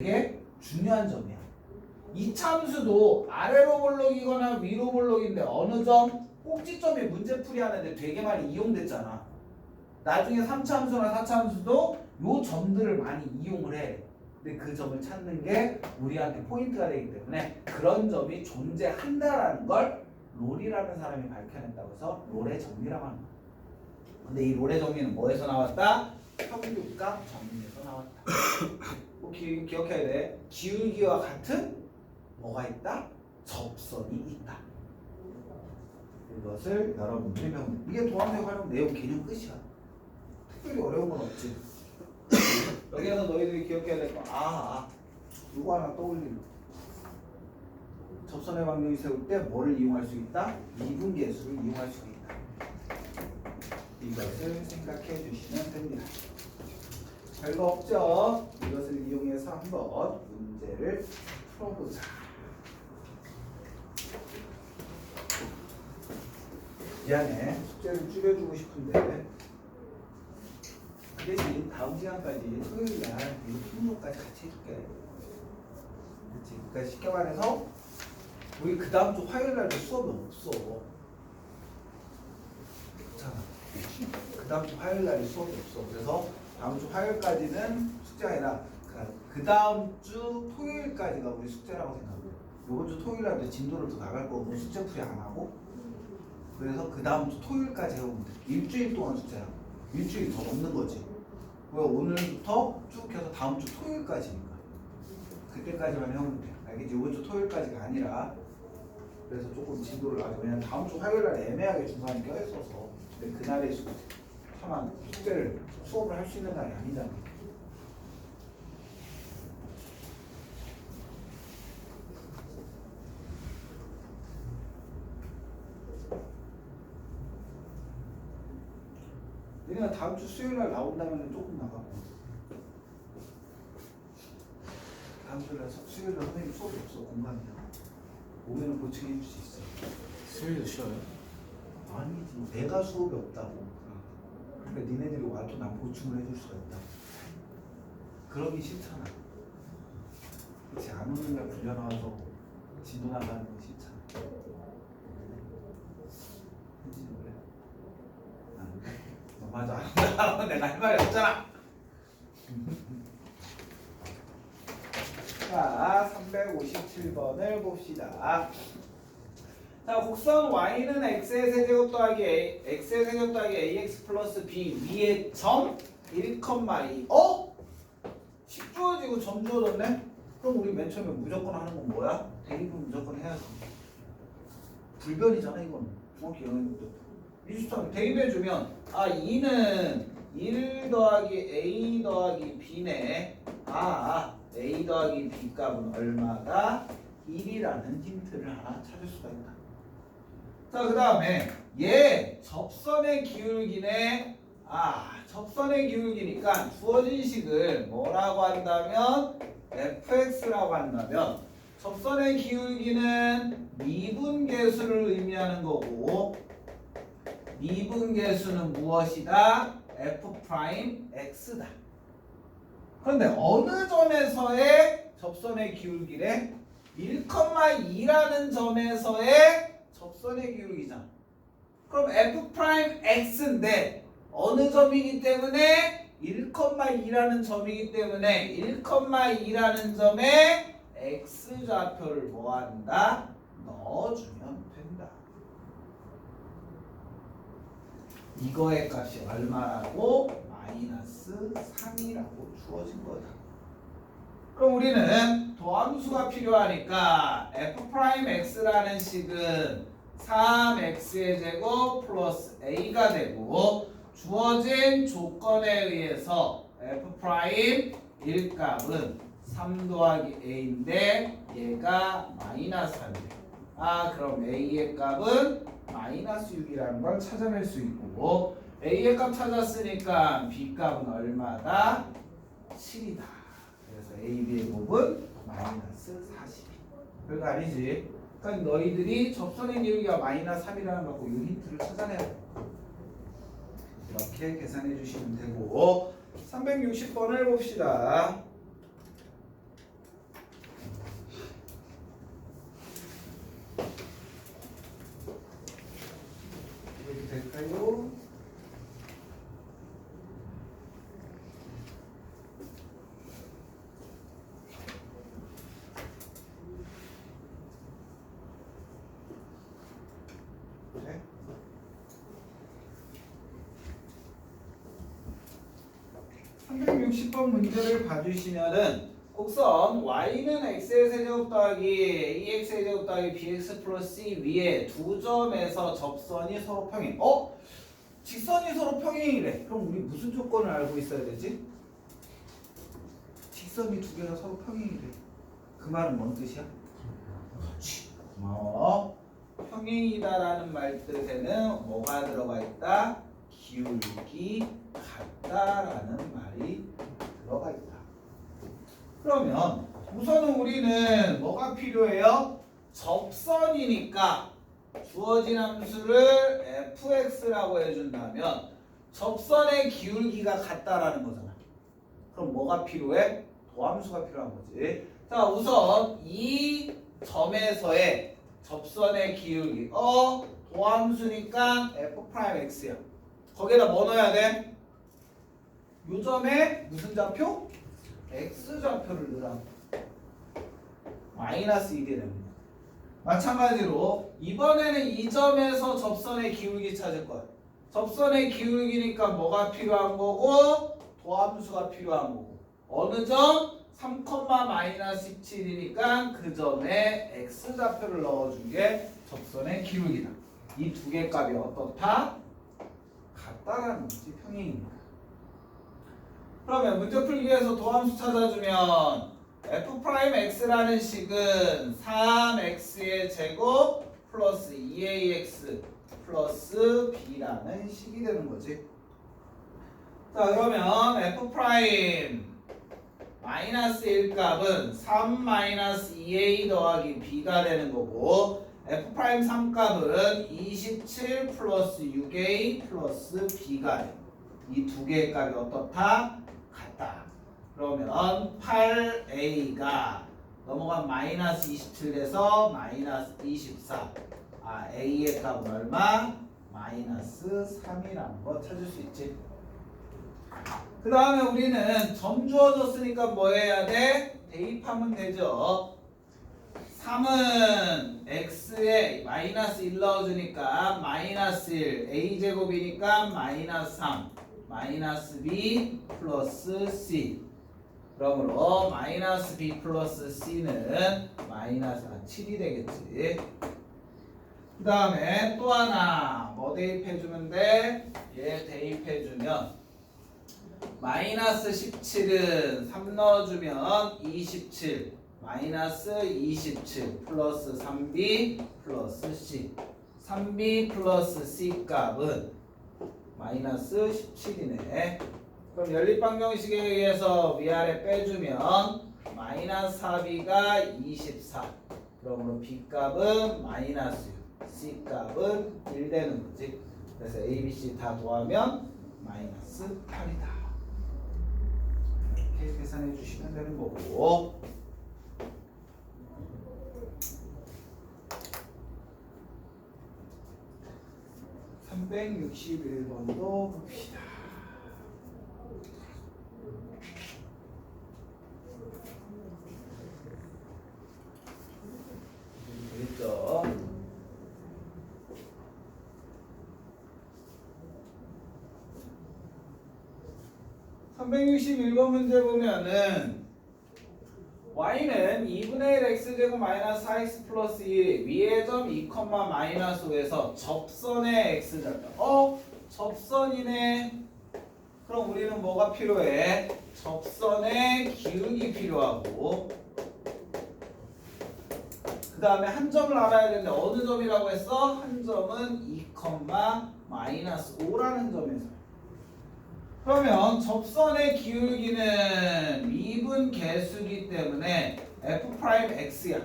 되게 중요한 점이야. 이차함수도 아래로 볼록이거나 위로 볼록인데 어느 점? 꼭지점이 문제풀이 하는데 되게 많이 이용됐잖아. 나중에 3차함수나 4차함수도 요 점들을 많이 이용을 해. 근데 그 점을 찾는 게 우리한테 포인트가 되기 때문에 그런 점이 존재한다라는 걸 롤이라는 사람이 밝혀냈다고 해서 롤의 정리라고 하는 거야. 근데 이 롤의 정리는 뭐에서 나왔다? 평균값 정리에서 나왔다. 꼭 기억해야 돼. 기울기와 같은 뭐가 있다? 접선이 있다. 이것을 여러분들이 배우는 이게 도함수 활용 내용 개념 끝이야. 특별히 어려운 건 없지. 여기에서 너희들이 기억해야 될 거 이거 하나 떠올리는 거. 접선의 방정이 세울 때 뭐를 이용할 수 있다? 미분계수를 이용할 수 있다. 이것을 생각해 주시면 됩니다. 별거 없죠? 이것을 이용해서 한번 문제를 풀어보자. 미안해. 숙제를 줄여주고 싶은데 그 대신 다음 시간까지 토요일날 이거 푸는것까지 같이 해줄게. 그렇지? 그러니까 쉽게 말해서 우리 그 다음 주 화요일날도 수업이 없어. 그렇잖아. 그 다음 주 화요일날이 수업이 없어. 그래서 다음 주 화요일까지는 숙제가 아니라 그 다음 주 토요일까지가 우리 숙제라고 생각해. 이번 주 토요일날 진도를 더 나갈 거고 숙제풀이 안 하고. 그래서 그 다음 주 토요일까지 해오면 돼. 일주일 동안 숙제야. 일주일 더 넘는 거지. 왜 오늘부터 쭉 해서 다음 주 토요일까지니까. 그때까지만 해오면 돼. 알겠지? 이번 주 토요일까지가 아니라. 그래서 조금 진도를 나가. 왜냐면 다음 주 화요일날 애매하게 중간에 껴있어서. 근데 그날에 차마 숙제를 수업을 할 수 있는 날이 아니잖아. 얘네가 다음 주 수요일날 나온다면 조금 나가고 다음 주일날 수요일날 선생님 수업이 없어. 공강이야. 오면은 보충해 줄 수 있어. 수요일도 쉬어요? 아니지. 내가 수업이 없다고. 그러니까 니네들이 와도 난 보충을 해줄 수가 있다. 그러기 싫잖아. 그렇지. 안 오는 날 불려나와서 진도 나가는 거 싫잖아. 현진이 그래? 안 돼. 너 맞아. 내가 할 말이 없잖아. 자, 357번을 봅시다. 자, 곡선 y는 x의 세제곱 더하기 x의 세제곱 더하기 ax 플러스 b 위에 점 1, 2 식 주어지고 점 주어졌네? 그럼 우리 맨 처음에 무조건 하는 건 뭐야? 대입은 무조건 해야지. 불변이잖아 이건. 정확히 영역도 일수점 대입해주면 2는 1 더하기 a 더하기 b네. a 더하기 b 값은 얼마다? 1이라는 힌트를 하나 찾을 수가 있다. 자, 그 다음에 얘 접선의 기울기네. 접선의 기울기니까 주어진 식을 뭐라고 한다면 fx라고 한다면 접선의 기울기는 미분계수를 의미하는 거고 미분계수는 무엇이다? f'x다. 그런데 어느 점에서의 접선의 기울기래? 1,2라는 점에서의 접선의 기울기잖아. 그럼 f'x인데 어느 점이기 때문에 1,2라는 점이기 때문에 1,2라는 점에 x좌표를 뭐한다? 넣어주면 된다. 이거의 값이 얼마라고? 마이너스 3이라고 주어진 거다. 그럼 우리는 도함수가 필요하니까 f'x라는 식은 3x의 제곱 플러스 a가 되고 주어진 조건에 의해서 f'1 값은 3 더하기 a인데 얘가 마이너스 3이에요. 그럼 a의 값은 마이너스 6이라는 걸 찾아낼 수 있고 a의 값 찾았으니까 b 값은 얼마다? 7이다. 그래서 a, b의 곱은 마이너스 40. 별거 아니지. 그러니까 너희들이 접선의 기울기가 마이너스 3이라는 거 갖고 이 힌트를 찾아내야 돼. 이렇게 계산해 주시면 되고 360번을 봅시다. 360번 문제를 봐주시면은 곡선 y는 x의 세제곱 더하기 ax의 세제곱 더하기 bx 플러스 c 위에 두 점에서 접선이 서로 평행. 직선이 서로 평행이래. 그럼 우리 무슨 조건을 알고 있어야 되지? 직선이 두 개가 서로 평행이래. 그 말은 뭔 뜻이야? 그렇지. 고마워. 평행이다라는 말 뜻에는 뭐가 들어가 있다? 기울기 같다라는 말이 들어가 있다. 그러면 우선은 우리는 뭐가 필요해요? 접선이니까 주어진 함수를 fx라고 해준다면 접선의 기울기가 같다라는 거잖아. 그럼 뭐가 필요해? 도함수가 필요한 거지. 자, 우선 이 점에서의 접선의 기울기 도함수니까 f'x야. 거기에다 뭐 넣어야 돼? 요 점에 무슨 좌표? x좌표를 넣으라. 마이너스 1이 됩니다. 마찬가지로 이번에는 이 점에서 접선의 기울기 찾을 거야. 접선의 기울기니까 뭐가 필요한 거고 도함수가 필요한 거고. 어느 점? 3, 마이너스 17이니까 그 점에 x좌표를 넣어준 게 접선의 기울기다. 이 두 개 값이 어떻다? 같다라는 거지. 평행이니까. 그러면 문제 풀기 위해서 도함수 찾아주면 f'x라는 식은 3x의 제곱 플러스 2ax 플러스 b라는 식이 되는 거지. 자, 그러면 f' 마이너스 1 값은 3 마이너스 2a 더하기 b가 되는 거고 f' 3 값은 27 플러스 6a 플러스 b가 돼. 이 두 개의 값이 어떻다? 같다. 그러면 8a가 넘어간 마이너스 27에서 마이너스 24. a의 값은 얼마? 마이너스 3이라는 거 찾을 수 있지. 그 다음에 우리는 점 주어졌으니까 뭐 해야 돼? 대입하면 되죠. 3은 x에 마이너스 1 넣어주니까 마이너스 1, a제곱이니까 마이너스 3, 마이너스 b 플러스 c. 그러므로 마이너스 b 플러스 c는 마이너스 7이 되겠지. 그 다음에 또 하나 뭐 대입해주면 돼? 얘 대입해주면 마이너스 17은 3 넣어주면 27 마이너스 27 플러스 3b 플러스 c 3b 플러스 c 값은 마이너스 17이네. 그럼 연립방정식에 의해서 위아래 빼주면 마이너스 4b가 24 그러므로 b 값은 마이너스 6 c 값은 1 되는 거지. 그래서 a, b, c 다 더하면 마이너스 8이다. 이렇게 계산해 주시면 되는 거고. (361번도) 봅시다. 되겠죠? (361번) 문제 보면은 y는 2분의 1 x제곱 마이너스 4x 플러스 1 위의 점 2, 마이너스 5에서 접선의 x좌표. 접선이네. 그럼 우리는 뭐가 필요해? 접선의 기울기 필요하고 그 다음에 한 점을 알아야 되는데 어느 점이라고 했어? 한 점은 2, 마이너스 5라는 점에서. 그러면 접선의 기울기는 미분 개수기 때문에 f'x야.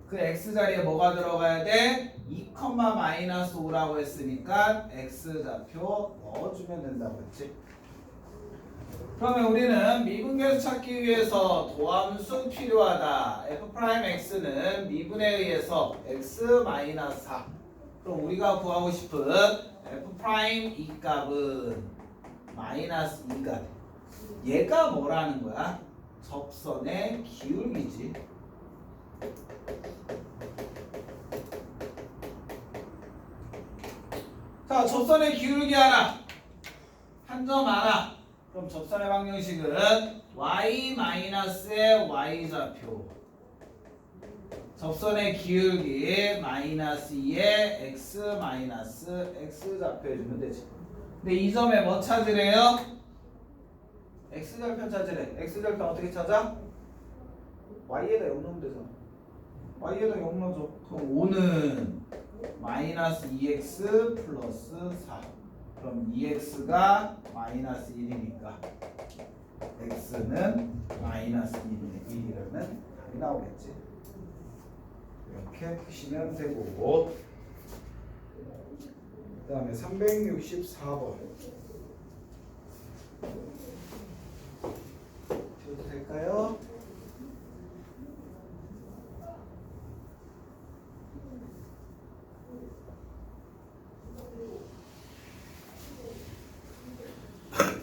그 x 자리에 뭐가 들어가야 돼? 2, 마이너스 5라고 했으니까 x좌표 넣어주면 된다고 했지. 그러면 우리는 미분 개수 찾기 위해서 도함수 필요하다. f'x는 미분에 의해서 x 마이너스 4. 그럼 우리가 구하고 싶은 f' 이 값은 마이너스 2가 돼. 얘가 뭐라는 거야? 접선의 기울기지. 자, 접선의 기울기 알아. 한 점 알아. 그럼 접선의 방정식은 y-의 y좌표 접선의 기울기 마이너스 2의 x 마이너스 x 좌표 해주면 되지. 근데 이 점에 뭐 찾으래요? x절편 찾으래. x절편 어떻게 찾아? y에다 0 넣으면 되잖아. y에다 0 넣어줘. 그럼 5는 마이너스 2x 플러스 4. 그럼 2x가 마이너스 1이니까 x는 마이너스 1이라면 답이 나오겠지. 이렇게 푸시면 되고, 그 다음에 364번 줘도 될까요?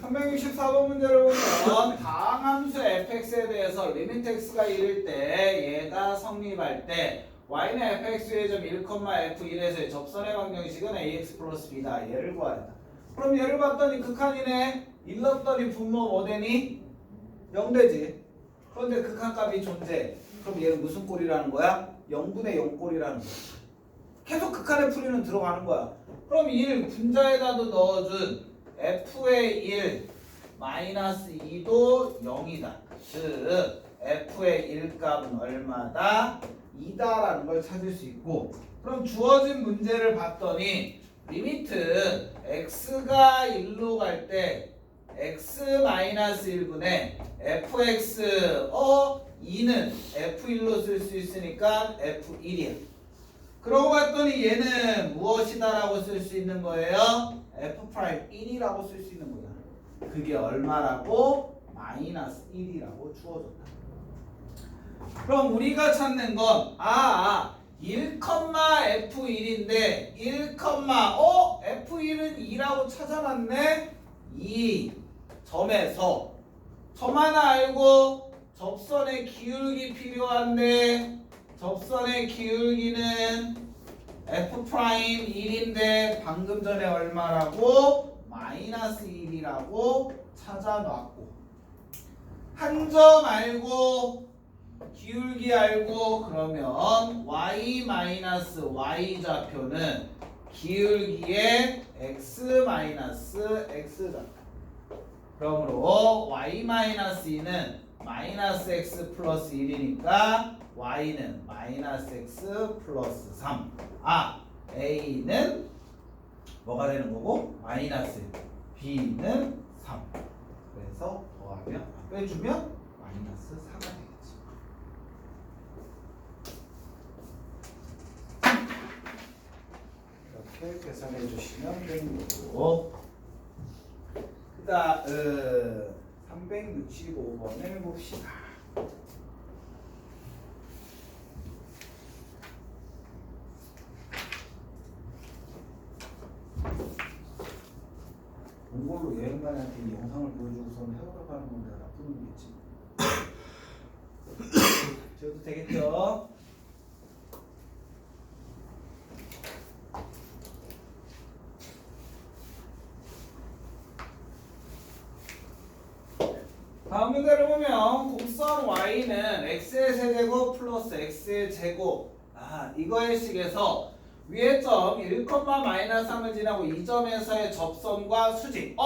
(364번) 문제를 보면 다항함수 fx에 대해서 리미트 x가 1일 때 얘가 성립할 때 y는 fx의 점 1,f1에서의 접선의 방정식은 ax 플러스 b다. 얘를 구해야 한다. 그럼 얘를 봤더니 극한이네. 1 넣었더니 분모 뭐 되니? 0 되지. 그런데 극한값이 존재. 그럼 얘는 무슨 꼴이라는 거야? 0분의 0 꼴이라는 거야. 계속 극한의 풀이는 들어가는 거야. 그럼 1 분자에다도 넣어준 f의 1 마이너스 2도 0이다. 즉 f의 1값은 얼마다? 2다라는 걸 찾을 수 있고, 그럼 주어진 문제를 봤더니 리미트 x가 1로 갈 때 x-1분의 fx 2는 f1로 쓸 수 있으니까 f1이야. 그러고 봤더니 얘는 무엇이다라고 쓸 수 있는 거예요? f'1이라고 쓸 수 있는 거야. 그게 얼마라고? 마이너스 1이라고 주어졌다. 그럼 우리가 찾는 건 1,f1인데 1,f1은 2라고 찾아놨네. 이 점에서 점 하나 알고 접선의 기울기 필요한데 접선의 기울기는 f'1인데 방금 전에 얼마라고? 마이너스 1이라고 찾아놨고, 한 점 알고 기울기 알고 그러면 y 마이너스 y 좌표는 기울기의 x 마이너스 x 좌표. 그러므로 y 마이너스 2는 마이너스 x 플러스 1이니까 y는 마이너스 x 플러스 3. a는 뭐가 되는 거고? 마이너스 1. b는 3. 그래서 더하면 빼주면 마이너스 4가 되겠지. 이렇게 계산해 주시면 되는 거고, 그 다음 365번을 봅시다. 몽골로 여행가한테 이 영상을 보여주고서는 해보라고 하는 건데 나쁜 놈이겠지. 저도 되겠죠? 다음 문제를 보면 곡선 y는 x의 세제곱 플러스 x의 제곱, 이거의 식에서 위의 점 1,-3을 지나고 이 점에서의 접선과 수직.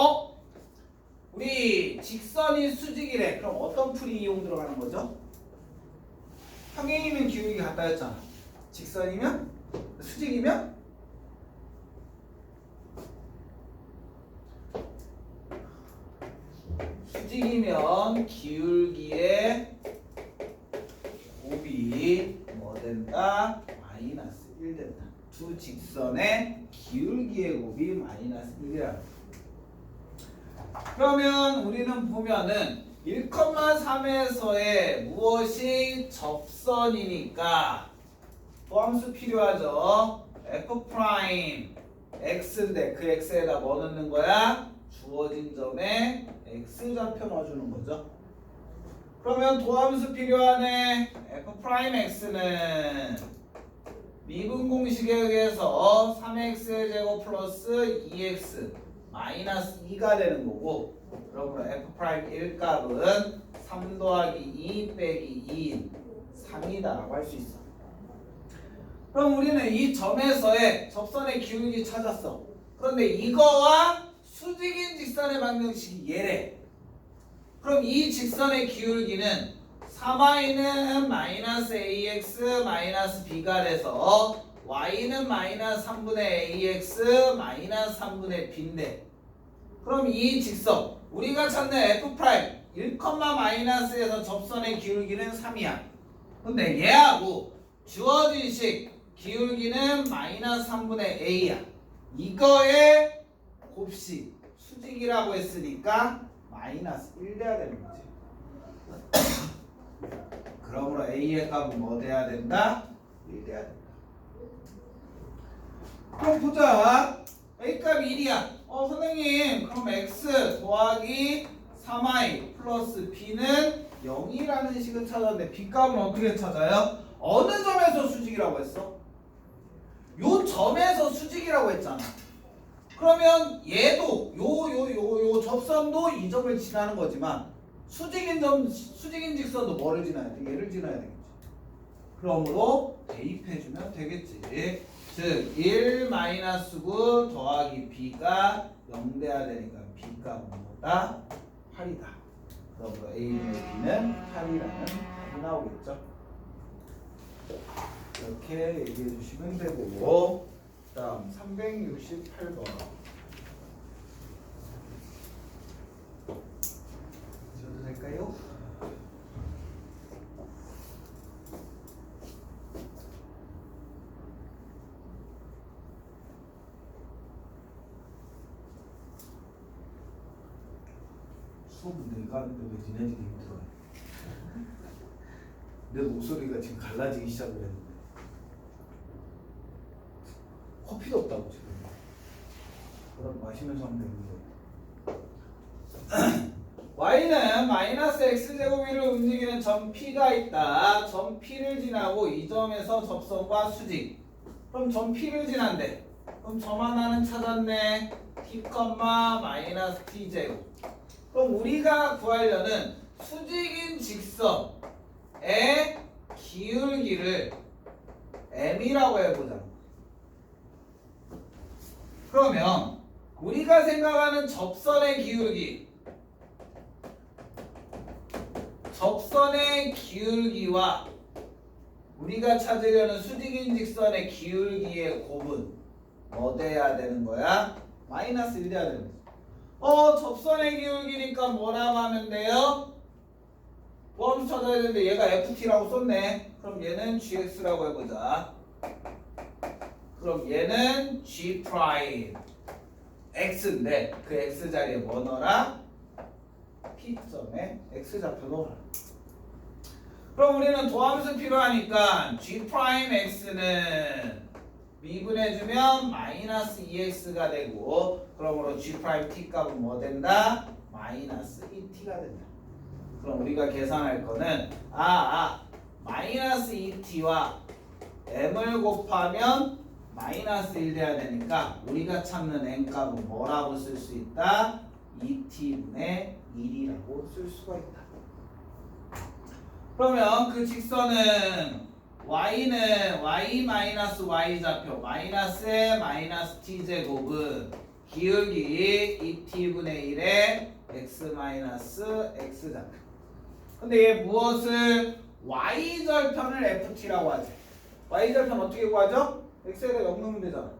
우리 직선이 수직이래. 그럼 어떤 풀이 이용 들어가는 거죠? 평행이면 기울기 같다 했잖아. 직선이면? 수직이면? 수직이면 기울기의 곱이 뭐 된다? 마이너스 1 된다. 두 직선의 기울기의 곱이 마이너스 1이라고. 그러면 우리는 보면은 1,3에서의 무엇이 접선이니까 도함수 필요하죠. f' x인데 그 x에다 뭐 넣는 거야? 주어진 점에 x좌표 넣어주는 거죠. 그러면 도함수 필요하네. f'x는 미분 공식에 의해서 3x의 제곱 플러스 2x 마이너스 2가 되는 거고, 그러므로 F'1 값은 3 더하기 2 빼기 2인 3이다라고 할 수 있어. 그럼 우리는 이 점에서의 접선의 기울기 찾았어. 그런데 이거와 수직인 직선의 방정식이 얘래. 그럼 이 직선의 기울기는 3y는 마이너스 ax 마이너스 b가 돼서 y는 마이너스 3분의 ax 마이너스 3분의 b인데, 그럼 이 직선 우리가 찾는 f' 1, 마이너스에서 접선의 기울기는 3이야. 근데 얘하고 주어진 식 기울기는 마이너스 3분의 a야. 이거의 곱식 수직이라고 했으니까 마이너스 1 돼야 되는 거지. 그러므로 a의 값은 뭐 돼야 된다? 1 돼야 된다. 그럼 보자. a 값이 1이야. 선생님, 그럼 x 더하기 3i 플러스 b는 0이라는 식을 찾았는데 b 값은 어떻게 찾아요? 어느 점에서 수직이라고 했어? 요 점에서 수직이라고 했잖아. 그러면 얘도 요 접선도 이 점을 지나는 거지만 수직인 직선도 뭐를 지나야 돼? 얘를 지나야 되겠지. 그러므로 대입해주면 되겠지. 즉 1-9 더하기 b가 0 돼야 되니까 b가 뭐다? 8이다. 그러므로 a분의 b는 8이라는 답이 나오겠죠. 이렇게 얘기해 주시면 되고, 다음 368번 줘도 될까요? 수업 내가 하는데 왜 니네들이 힘들어해? 내 목소리가 지금 갈라지기 시작을 했는데 커피도 없다고 지금. 그럼 마시면서 하면 되는데. y는 마이너스 x제곱 위를 움직이는 점 P가 있다. 점 P를 지나고 이 점에서 접선과 수직. 그럼 점 P를 지난대. 그럼 점 하나는 찾았네. t, 마이너스 t제곱. 그럼 우리가 구하려는 수직인 직선의 기울기를 m이라고 해보자. 그러면 우리가 생각하는 접선의 기울기, 접선의 기울기와 우리가 찾으려는 수직인 직선의 기울기의 곱은 뭐 돼야 되는 거야? 마이너스 1 돼야 되는 거야. 접선의 기울기니까 뭐라고 하면 돼요? 뭐하면서 찾아야 되는데 얘가 ft라고 썼네. 그럼 얘는 gx라고 해보자. 그럼 얘는 g 프라임 x인데 그 x 자리에 뭐 넣어라? P점에 x좌표 넣어라. 그럼 우리는 도함수 필요하니까 g 프라임 x는 미분해주면 마이너스 2x가 되고, 그러므로 g 프라임 t 값은 뭐 된다? 마이너스 2t가 된다. 그럼 우리가 계산할 거는 마이너스 2t와 m을 곱하면 마이너스 1 돼야 되니까 우리가 찾는 n 값은 뭐라고 쓸 수 있다? 2t분의 1이라고 쓸 수가 있다. 그러면 그 직선은 y는 y 마이너스 y 좌표 마이너스의 마이너스 t제곱은 기울기 2t분의 1의 x 마이너스 x 좌표. 근데 얘 무엇을 y절편을 ft라고 하지. y절편 어떻게 구하죠? x에다 0 넣으면 되잖아.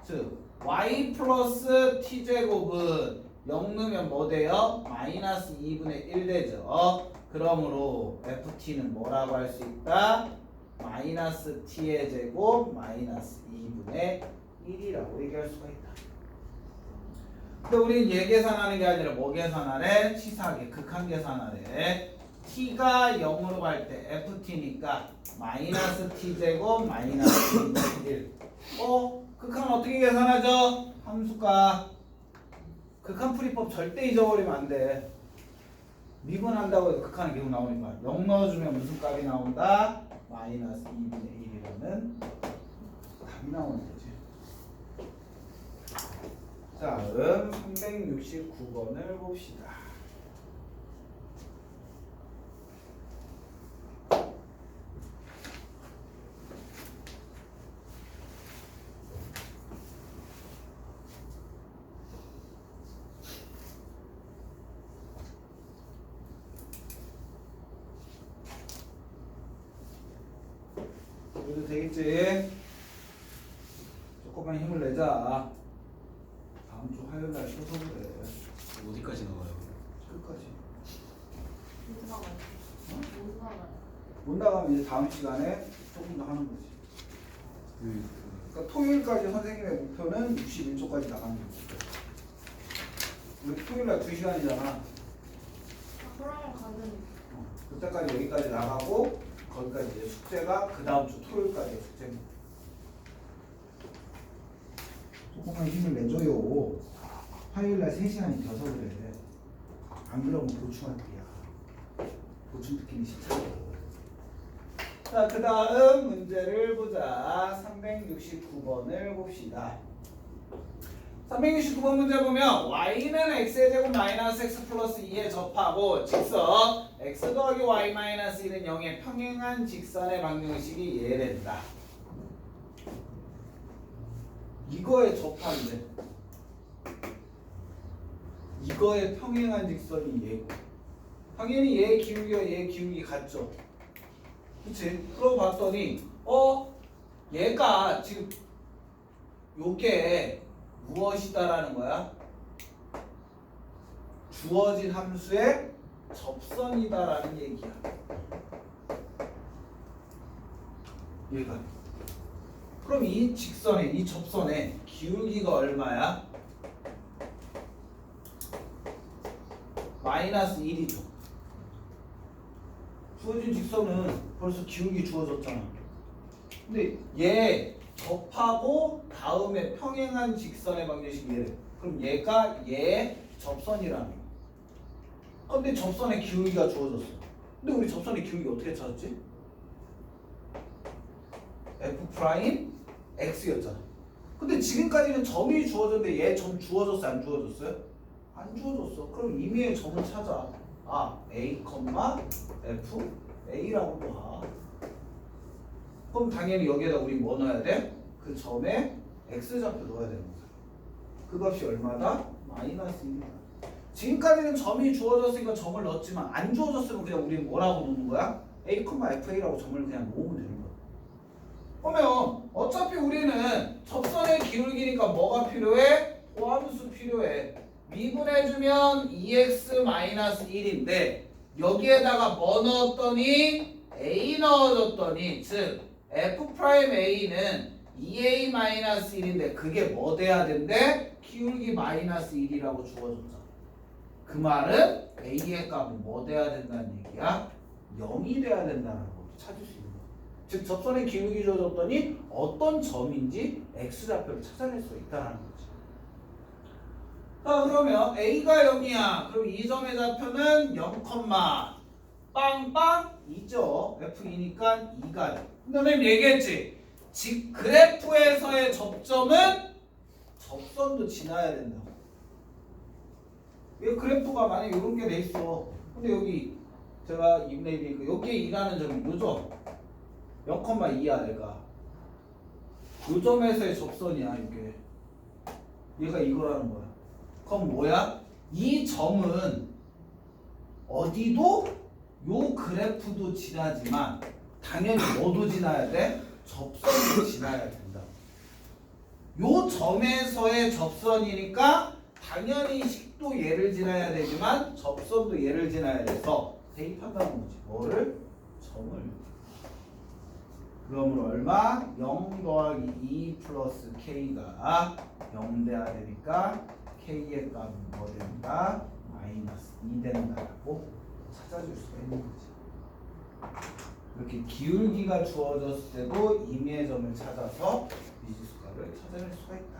즉 y 플러스 t제곱은 0 넣으면 뭐 돼요? 마이너스 2분의 1 되죠. 그러므로 ft는 뭐라고 할 수 있다? 마이너스 t의 제곱 마이너스 2분의 1이라고 얘기할 수가 있다. 근데 우리는 얘 계산하는 게 아니라 뭐 계산하래? 치사하게 극한 계산하래. t가 0으로 갈 때 ft니까 마이너스 t제곱 마이너스 2분의 1. 극한 어떻게 계산하죠? 함수가 극한 풀이법 절대 잊어버리면 안 돼. 미분한다고 해도 극한이 계속 나오니까 0 넣어주면 무슨 값이 나온다? 마이너스 2분의 1이라는 답이 나오는 거지. 다음 369번을 봅시다. 그래도 되겠지? 조금만 힘을 내자. 다음 주 화요일 날 써서 그래. 어디까지 나와요? 끝까지. 못 나가요. 못 나가요. 못 나가면 이제 다음 시간에 조금 더 하는 거지. 그러니까 토요일까지 선생님의 목표는 61초까지 나가는 거지. 우리 토요일 날 2시간이잖아. 아, 그러면 가는. 그때까지 여기까지 나가고 거기까지 이제 숙제가 그 다음 주 토요일까지 숙제입니다. 조금만 힘을 내줘요. 화요일 날 3시간이 벼서 그래. 안 그러면 보충할 때야. 보충 듣기는 싫잖아. 자, 그 다음 문제를 보자. 369번을 봅시다. 369번 문제 보면 y는 x의 제곱 마이너스 x 플러스 2에 접하고 직선 x 더하기 y 마이너스 1은 0의 평행한 직선의 방정식이 이해된다. 이거에 접하는데 이거에 평행한 직선이 얘고 당연히 얘의 기울기와 얘의 기울기 같죠. 그치? 그러고 봤더니 얘가 지금 요게 무엇이다라는 거야? 주어진 함수의 접선이다라는 얘기야. 얘가. 그럼 이 직선에, 이 접선에 기울기가 얼마야? 마이너스 1이죠. 주어진 직선은 벌써 기울기 주어졌잖아. 근데 얘 접하고 다음에 평행한 직선의 방정식이 얘래. 그럼 얘가 얘 접선이라는 거야. 근데 접선의 기울기가 주어졌어. 근데 우리 접선의 기울기 어떻게 찾았지? f 프라임 x였잖아. 근데 지금까지는 점이 주어졌는데 얘 점 주어졌어 안 주어졌어요? 안 주어졌어. 그럼 임의의 점을 찾아. a, f, a라고 봐. 그럼 당연히 여기에다 우리 뭐 넣어야 돼? 그 점에 x좌표 넣어야 되는 거야. 그 값이 얼마다? 마이너스 1이다. 지금까지는 점이 주어졌으니까 점을 넣었지만 안 주어졌으면 그냥 우리 뭐라고 놓는 거야? a, fa라고 점을 그냥 놓으면 되는 거야. 그러면 어차피 우리는 접선의 기울기니까 뭐가 필요해? 호함수 필요해. 미분해주면 2x-1인데 여기에다가 뭐 넣었더니 a 넣어줬더니 즉 f'a는 2a-1인데 그게 뭐 돼야 된대? 기울기 마이너스 1이라고 주어졌잖아. 그 말은 a의 값은 뭐 돼야 된다는 얘기야? 0이 돼야 된다는 거 찾을 수 있는 거야. 즉 접선의 기울기 주어졌더니 어떤 점인지 x좌표를 찾아낼 수 있다는 거지. 자, 그러면 a가 0이야. 그럼 이 점의 좌표는 0, 빵빵 2죠. f2니까 2가 0. 선생님 얘기했지. 즉 그래프에서의 접점은 접선도 지나야 된다고. 이 그래프가 만약에 이런 게 돼 있어. 근데 여기 제가 입력이니까 여기에 2라는 점이 요점 0,2야 얘가. 요점에서의 접선이야 이게. 얘가 이거라는 거야. 그럼 뭐야? 이 점은 어디도 요 그래프도 지나지만 당연히 뭐도 지나야 돼? 접선도 지나야 된다. 요 점에서의 접선이니까 당연히 식도 얘를 지나야 되지만 접선도 얘를 지나야 돼서 대입한다는 거지. 뭐를? 점을. 그러므로 얼마? 0 더하기 2 플러스 k가 0 돼야 되니까 k의 값은 뭐 된다? 마이너스 2 된다고 찾아줄 수가 있는 거지. 이렇게 기울기가 주어졌을 때도 임의의 점을 찾아서 미지수값을 찾아낼 수가 있다.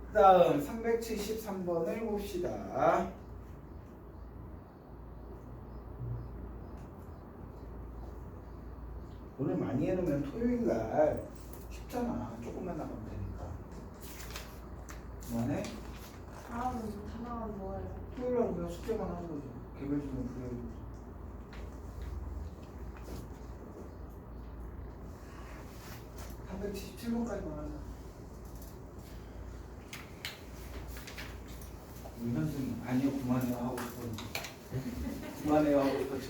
그 다음 373번을 봅시다. 오늘 많이 해놓으면 토요일날 쉽잖아. 조금만 나가면 되니까. 그만해? 다음은 다 나가면 뭐예요? 토요일날 그냥 숙제만 하는 거지. 개별적인 분야를. 377번까지만 하자. 우리 현승이 아니요 그만해요 하고 싶었는데 그만해요 하고 싶었지.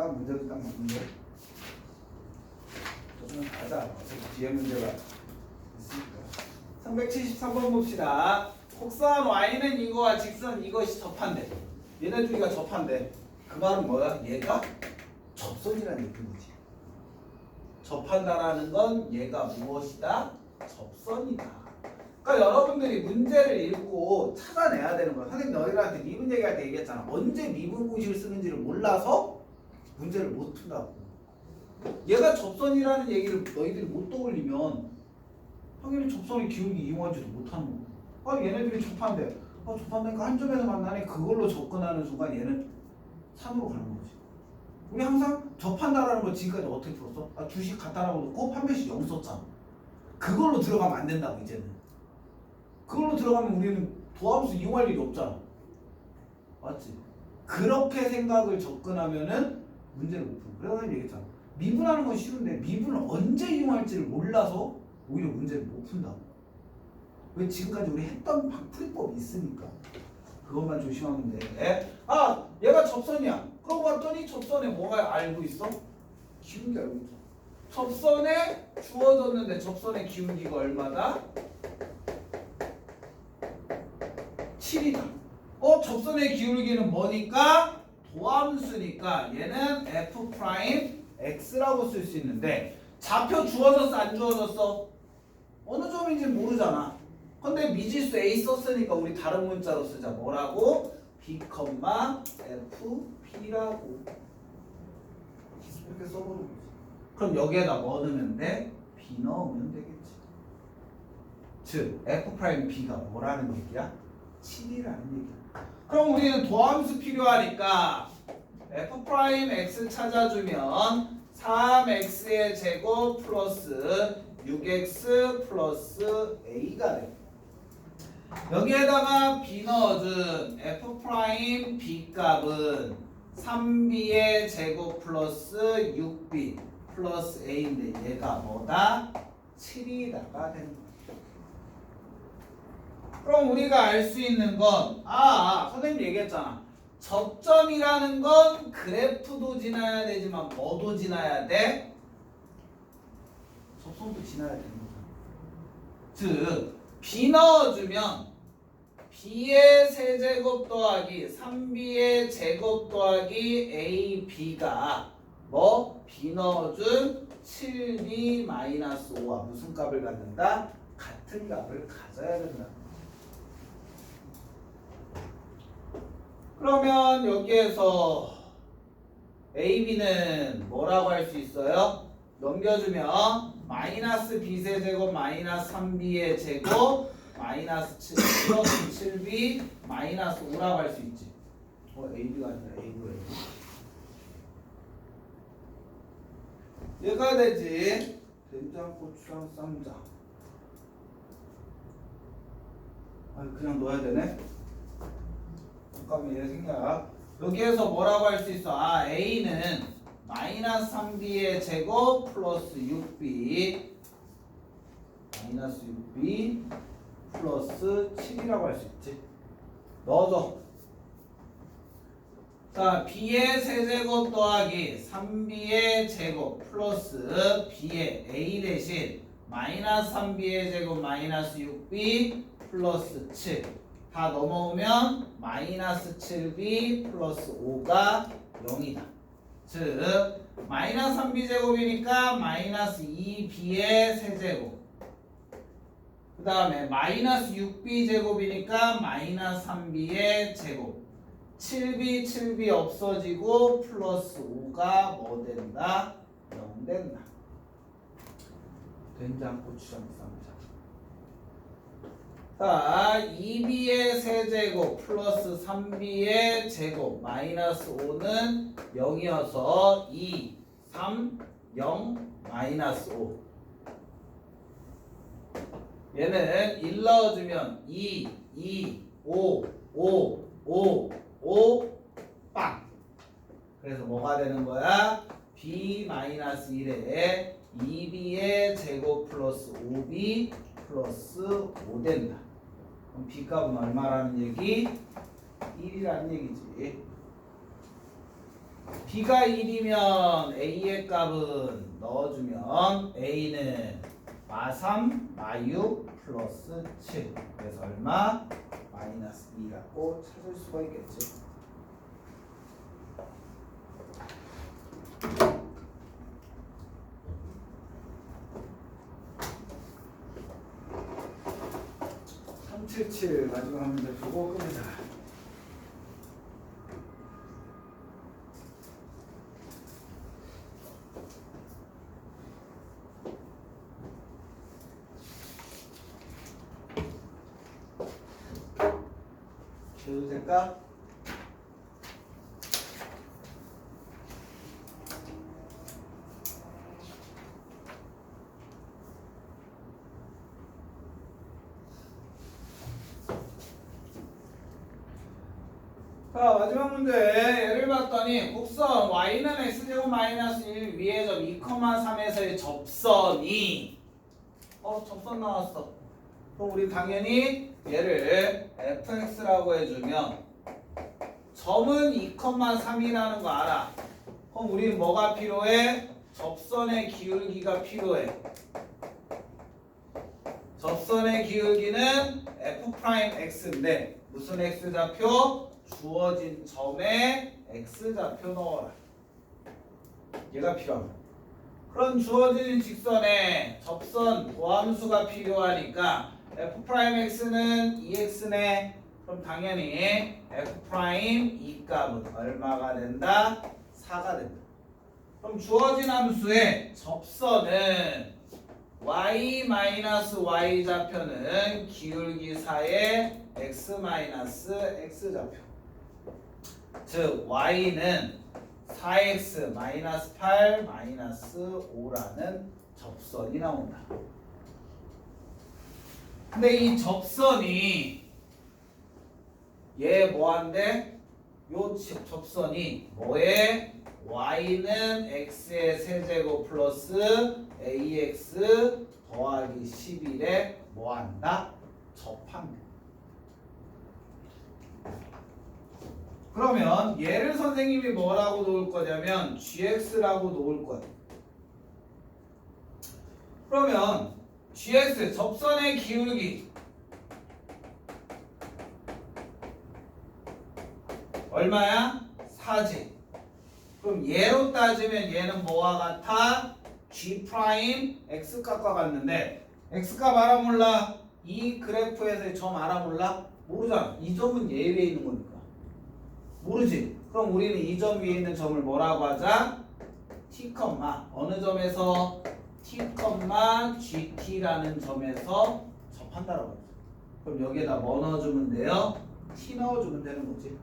딱 문제도 딱 맞는데. 저는 가자. 어차피 뒤에 문제가 있으니까. 373번 봅시다. 곡선 y는 이거와 직선 이것이 접한대. 얘네 둘이가 접한대. 그 말은 뭐야? 얘가 접선이라는 얘기인 거지. 접한다라는 건 얘가 무엇이다? 접선이다. 그러니까 여러분들이 문제를 읽고 찾아내야 되는 거야. 선생님 너희들한테 미분 얘기할 때 얘기했잖아. 언제 미분 공식을 쓰는지를 몰라서 문제를 못 푼다고. 얘가 접선이라는 얘기를 너희들이 못 떠올리면 당연히 접선의 기울기 이용하지도 못하는 거고. 아 얘네들이 접한대. 아 접한다니까 한 점에서 만나네. 그걸로 접근하는 순간 얘는 산으로 가는 거지. 우리 항상 접한다라는 거 지금까지 어떻게 풀었어? 아 주식 갖다라고 놓고 판매시 0 썼잖아. 그걸로 들어가면 안 된다고 이제는. 그걸로 들어가면 우리는 도함수 이용할 일이 없잖아. 맞지? 그렇게 생각을 접근하면은 문제를 못 풀어. 그래서 내가 얘기했잖아. 미분하는 건 쉬운데 미분을 언제 이용할지를 몰라서 오히려 문제를 못 푼다고. 왜 지금까지 우리 했던 풀이법이 있으니까. 그것만 조심하면 돼. 아 얘가 접선이야. 그러고 봤더니 접선에 뭐가 알고 있어? 기울기 알고 있어. 접선에 주어졌는데 접선의 기울기가 얼마다? 7이다. 접선의 기울기는 뭐니까? 도함수니까 얘는 f'x라고 쓸 수 있는데 좌표 주어졌어 안 주어졌어? 어느 점인지 모르잖아. 근데 미지수 a 썼으니까 우리 다른 문자로 쓰자. 뭐라고? b, fp라고 이렇게 써보는 거지. 그럼 여기에다 뭐 넣으면 돼? b 넣으면 되겠지. 즉 f'b가 뭐라는 얘기야? 7이라는 얘기야. 그럼 우리는 도함수 필요하니까 f'x 찾아주면 3x의 제곱 플러스 6x 플러스 a가 돼. 여기에다가 b 넣어준 f'b 값은 3b의 제곱 플러스 6b 플러스 a인데 얘가 뭐다? 7이다가 되는 거야. 그럼 우리가 알 수 있는 건 선생님 얘기했잖아. 접점이라는 건 그래프도 지나야 되지만 뭐도 지나야 돼? 접선도 지나야 되는 거잖아. 즉 b 넣어주면 b의 세제곱 더하기 3b의 제곱 더하기 ab가 뭐? b 넣어준 7b-5와 무슨 값을 갖는다? 같은 값을 가져야 된다. 그러면 여기에서 AB는 뭐라고 할 수 있어요? 넘겨주면 마이너스 B세제곱 마이너스 3B의 제곱 마이너스 7 플러스 7B 마이너스 5라고 할 수 있지. AB가 아니라 A고요. 얘가 되지. 된장, 고추장, 쌈장. 그냥 넣어야 되네. 잠깐만 얘 생각. 여기에서 뭐라고 할 수 있어? A는 마이너스 3B의 제곱 플러스 6B 마이너스 6B 플러스 7이라고 할 수 있지. 넣어줘. 자, B의 세제곱 더하기 3B의 제곱 플러스 B의 A 대신 마이너스 3B의 제곱 마이너스 6B 플러스 7 다 넘어오면 마이너스 7b 플러스 5가 0이다. 즉 마이너스 3b 제곱이니까 마이너스 2b의 세제곱 그 다음에 마이너스 6b 제곱이니까 마이너스 3b의 제곱 7b 없어지고 플러스 5가 뭐 된다? 0 된다. 된장, 고추장, 쌈장. 자, 2b의 세제곱 플러스 3b의 제곱 마이너스 5는 0이어서 2, 3, 0, 마이너스 5 얘는 1 넣어주면 2, 2, 5, 5, 5, 5, 빵. 그래서 뭐가 되는 거야? b 마이너스 1에 2b의 제곱 플러스 5b 플러스 5 된다. 그럼 B값은 얼마라는 얘기? 1이라는 얘기지. b가 1이면 a의 값은 넣어주면 a는 마3 마6 플러스 7 그래서 얼마? 마이너스 2라고 찾을 수가 있겠지. (377) 마지막 한 문제 보고 끝내자. 줘도 될까? 자 마지막 문제 예를 봤더니 곡선 y는 x제곱 마이너스 1 위의 점 2,3에서의 접선이 접선 나왔어. 그럼 우리 당연히 얘를 fx라고 해주면 점은 2,3이라는 거 알아. 그럼 우리는 뭐가 필요해? 접선의 기울기가 필요해. 접선의 기울기는 f'x인데 무슨 x좌표? 주어진 점에 x좌표 넣어라. 얘가 필요합니다. 그럼 주어진 직선에 접선 도함수가 필요하니까 f'x는 2x네. 그럼 당연히 f' 이 값은 얼마가 된다? 4가 된다. 그럼 주어진 함수의 접선은 y-y 좌표는 기울기 4의 x-x 좌표. 즉 y는 4x 8 5라는 접선이 나온다. 근데 이 접선이 얘 뭐한데? 요 접선이 뭐에? y는 x의 세제곱 플러스 ax 더하기 11에 뭐한다? 접합니다. 그러면 얘를 선생님이 뭐라고 놓을 거냐면 gx라고 놓을 거야. 그러면 gx 접선의 기울기 얼마야? 4지. 그럼 얘로 따지면 얘는 뭐와 같아? g 프라임 x값과 같는데 x값 알아 몰라? 이 그래프에서의 점 알아 몰라? 모르잖아. 이 점은 얘 위에 있는 거니까. 모르지? 그럼 우리는 이 점 위에 있는 점을 뭐라고 하자? t, 어느 점에서? t, gt라는 점에서 접한다라고 하죠. 그럼 여기에다 뭐 넣어주면 돼요? t 넣어주면 되는 거지.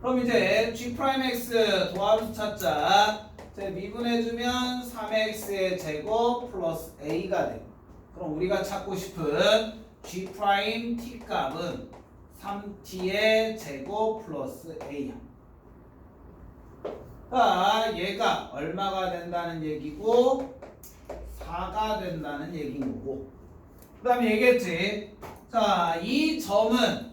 그럼 이제 g'x 도함수 찾자. 미분해주면 3x의 제곱 플러스 a가 돼. 그럼 우리가 찾고 싶은 g't 값은 3t의 제곱 플러스 a야. 자, 얘가 얼마가 된다는 얘기고 4가 된다는 얘기인 거고. 그 다음에 얘기했지. 자, 이 점은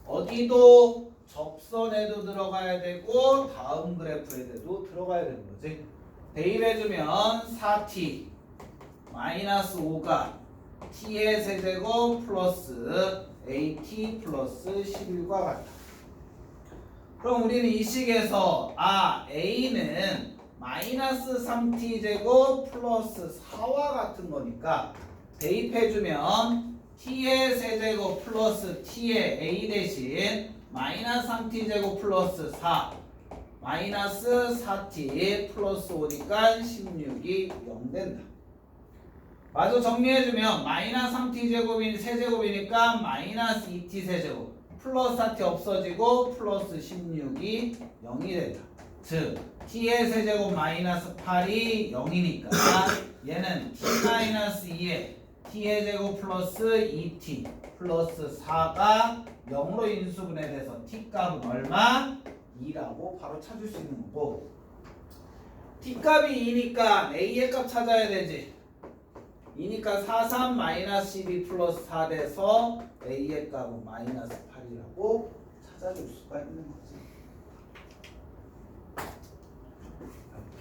어디도 접선에도 들어가야 되고 다음 그래프에도 들어가야 되는 거지. 대입해주면 4t 마이너스 5가 t의 세제곱 플러스 at 플러스 11과 같다. 그럼 우리는 이 식에서 a는 마이너스 3t 제곱 플러스 4와 같은 거니까 대입해주면 t의 세제곱 플러스 t의 a 대신 마이너스 3t 제곱 플러스 4 마이너스 4t 플러스 5니까 16이 0 된다. 마저 정리해주면 마이너스 3t 제곱인 세제곱이니까 마이너스 2t 세제곱 플러스 4t 없어지고 플러스 16이 0이 된다. 즉 t의 세제곱 마이너스 8이 0이니까 얘는 t 마이너스 2에 t의 제곱 플러스 2t 플러스 4가 0으로 인수분해돼서 t 값은 얼마? 2라고 바로 찾을 수 있는 거고, t 값이 2니까 a의 값 찾아야 되지. 2니까 4, 3 마이너스 12 플러스 4 돼서 a의 값은 마이너스 8이라고 찾아줄 수가 있는 거지.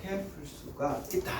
이렇게 풀 수가 있다.